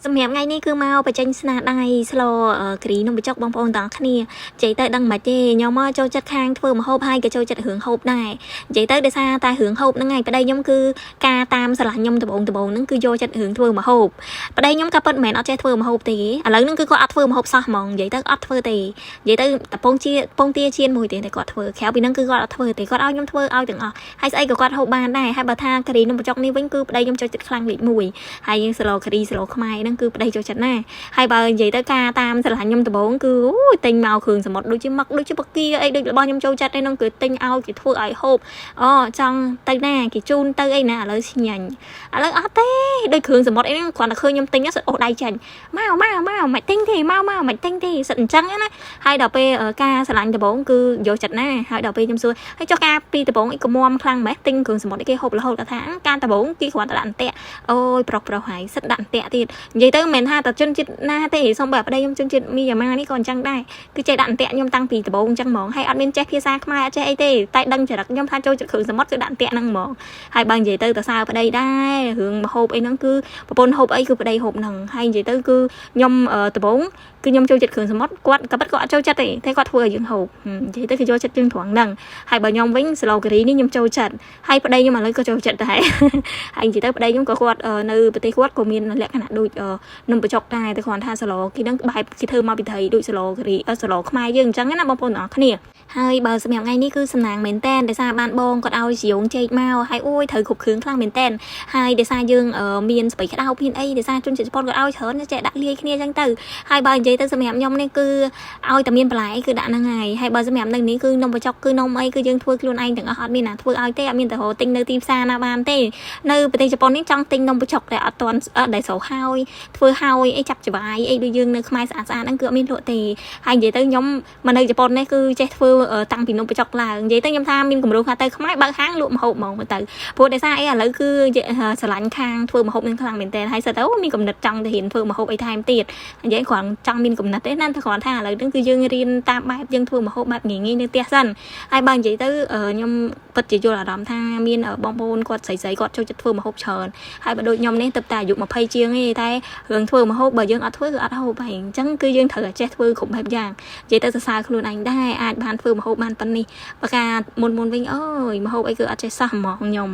สมัยไงนี่คือมาไปจังสนาได้สโลกรีนมไปจกบางปอนต่างគ្នាใจเตยดังมาเจยอมโจจัดคางធ្វើមហូបហើយក៏ចូលចិត្តរឿងហូបដែរនិយាយទៅដោយសារតែរឿងហូបហ្នឹងហើយប្តីខ្ញុំគឺការតាមស្រឡាញ់ខ្ញុំដំបូងហ្នឹងគឺយកចិត្តរឿងធ្វើមហូបប្តីខ្ញុំក៏ពិតមិនមែនអត់ចេះធ្វើមហូបទេឥឡូវហ្នឹងគឺគាត់អត់ធ្វើមហូបសោះហ្មងនិយាយទៅអត់ធ្វើទេនិយាយទៅតពងជាពងទាជៀនមួយទេតែគាត់ធ្វើក្រៅពីហ្នឹងគឺគាត់អត់ធ្វើទេគាត់ឲ្យខ្ញុំធ្វើឲ្យទាំងអស់ហើយស្អីក៏គាត់ហូបបានដែរហើយបើថាការីនំបញ្ចុកនេះវិញគឺប្តីខ្ញុំចូលចិត្តខ្លាំងលេខ1ហើយយើងស្លការីស្លខ្មែរហ្នឹងគឺប្តីចូលចិត្តណាហើយបើនិយាយទៅការតាមស្រឡាញ់ខ្ញុំដំបូងគឺអូយទិញមកគ្រឿងសមុទ្រដូចជាមកដូចជាបកាអីដូចរបស់ខ្ញុំចូលចិត្តឯហ្នឹងគឺទិញឲ្យគេធ្វើឲ្យហូបអូចង់ទៅណាគេជូនទៅអីណាឥឡូវឆ្ញាញ់ឥឡូវអត់ទេដូចគ្រឿងសមុទ្រអីហ្នឹងគ្រាន់តែឃើញខ្ញុំទិញសិតអូសដៃចាញ់មកមិនទិញទេមកមិនទិញទេសិតអញ្ចឹងណាហើយដល់ពេលការស្រឡាញ់ដំបូងគឺយកចិត្តណាហើយដល់ពេលខ្ញុំសួរហើយចុះការពីដំបូងអីកមុំខ្លាំងម៉េះទិញគ្រឿងសមុទ្រគេហូបរហូតគាត់ថាការដំបូងគេគ្រាន់តែដាក់អន្ទាក់អូយប្រុសហើយសិតដាក់អន្ទាក់ទៀតនិយាយទៅមិនមែនថាតែជនជាតិណាទេសូមបើប្តីខ្ញុំជនជាតិមីយ៉ាម៉ានេះក៏អញ្ចឹងដែរគឺចេះដាក់អន្ទាក់ខ្ញុំតាំងពីដំបូងអញ្ចឹងហ្មងហើយអត់មានចេះភាសាខ្មែរអត់ចេះអីទេតែដឹងចរិតខ្ញុំថាចូលចិត្តគ្រឿងសមុទ្រគឺដាក់អន្ទាក់ហ្នឹងហ្មងហើយបើនិយាយទៅសើប្តីដែររឿងមហូបអីហ្នឹងគឺប្រពន្ធហូបអីគឺប្តីហូបហ្នឹងហើយនិយាយទៅគឺខ្ញុំដំបូងគឺខ្ញុំចូលចិត្តគ្រឿងសមុទ្រគាត់ក៏ប៉ិតគាត់អត់ចូលចិត្តទេតែគាត់ធ្វើឲ្យយើងហូបនិយាយទៅគឺចូលចិត្តយើងត្រង់ហ្នឹងហើយបើខ្ញុំវិញស្លូការីនេះខ្ញុំចូលចិត្តហើយប្តីខ្ញុំឥឡូវក៏ចូលចិត្តដែរហើយនិយាយទៅប្តីខ្ញុំក៏គាត់នៅប្រទេសគាត់ក៏មានលក្ខណៈដូចនំបញ្ចុកដែរតែគ្រាន់ថាស្លូគេហ្នឹងបែបគេធ្វើមកពីត្រីដូចស្លូការីស្លូខ្មែរយើងអញ្ចឹងណាបងប្អូនទាំងអស់គ្នាហើយបើសម្រាប់ថ្ងៃនេះគឺសំណាងមែនតែនដោយសារបានបងគាត់ឲ្យជាងចេកមកហើយអូយត្រូវគ្រប់គ្រឿងខ្លាំងមែនតែនហើយដោយសារយើងមានស្បៃក្តៅមានអីដោយសារជនជាតិជប៉ុនគាត់ឲ្យច្រើនចេះដាក់លាយគ្នាអញ្ចឹងទៅហើយបើនិយាយទៅសម្រាប់ខ្ញុំនេះគឺឲ្យតែមានបន្លែគឺដាក់ហ្នឹងហើយបើសម្រាប់នៅនេះគឺនំបញ្ចុកគឺនំអីគឺយើងធ្វើខ្លួនឯងទាំងអស់អត់មានណាធ្វើឲ្យទេអត់មានតែរកទិញនៅទីផ្សារណាបានទេនៅប្រទេសជប៉ុននេះចង់ទិញនំបញ្ចុកតែអត់ទាន់ដែលស្រូវហើយធ្វើហើយអីចាប់ច្បាយអីដូចយើងនៅខ្មែរស្អាតហ្នឹងគឺអត់មានលក់ទេហើយនិយាយទៅខ្ញុំមកនៅជប៉ុននេះគឺចេះធ្វើតាំងពីនំបញ្ចុកឡើងនិយាយទៅខ្ញុំថាមានគម្រោងថាទៅខ្មែរបើកហាងលក់ម្ហូបហ្មងទៅព្រោះដោយសារអីឥឡូវគឺស្រឡាញ់ខាងធ្វើម្ហូបនឹងខ្លាំងមែនតើហើយសិតទៅមានកំណត់ចង់ទៅរៀនធ្វើម្ហូបអីថែមទៀតនិយាយគ្រាន់ចង់មានកំណត់ទេណាតែគ្រាន់ថាឥឡូវហ្នឹងគឺយើងរៀនតាមបែបយើងធ្វើម្ហូបបែបងាយៗនៅផ្ទះសិនហើយបើនិយាយទៅខ្ញុំពិតជាយល់អារម្មណ៍ថាមានបងប្អូនគាត់ស្រីគាត់ចូលចិត្តធ្វើម្ហូបច្រើនហើយបើដូចខ្ញុំនេះទៅតែអាយុ20ជាងទេតែរឿងធ្វើម្ហូបបើយើងអត់ធ្វើគឺអត់ហូបហើយអញ្ចឹងគឺយើងត្រូវតែចេះធ្វើគ្រប់បែបយ៉ាងនិយាយទៅសរសើរខ្លួនឯងដែរអាចបានធ្វើម្ហូបបានប៉ុណ្នេះបើការមុនវិញអើយម្ហូបអីគឺអត់ចេះសោះហ្មងខ្ញុំ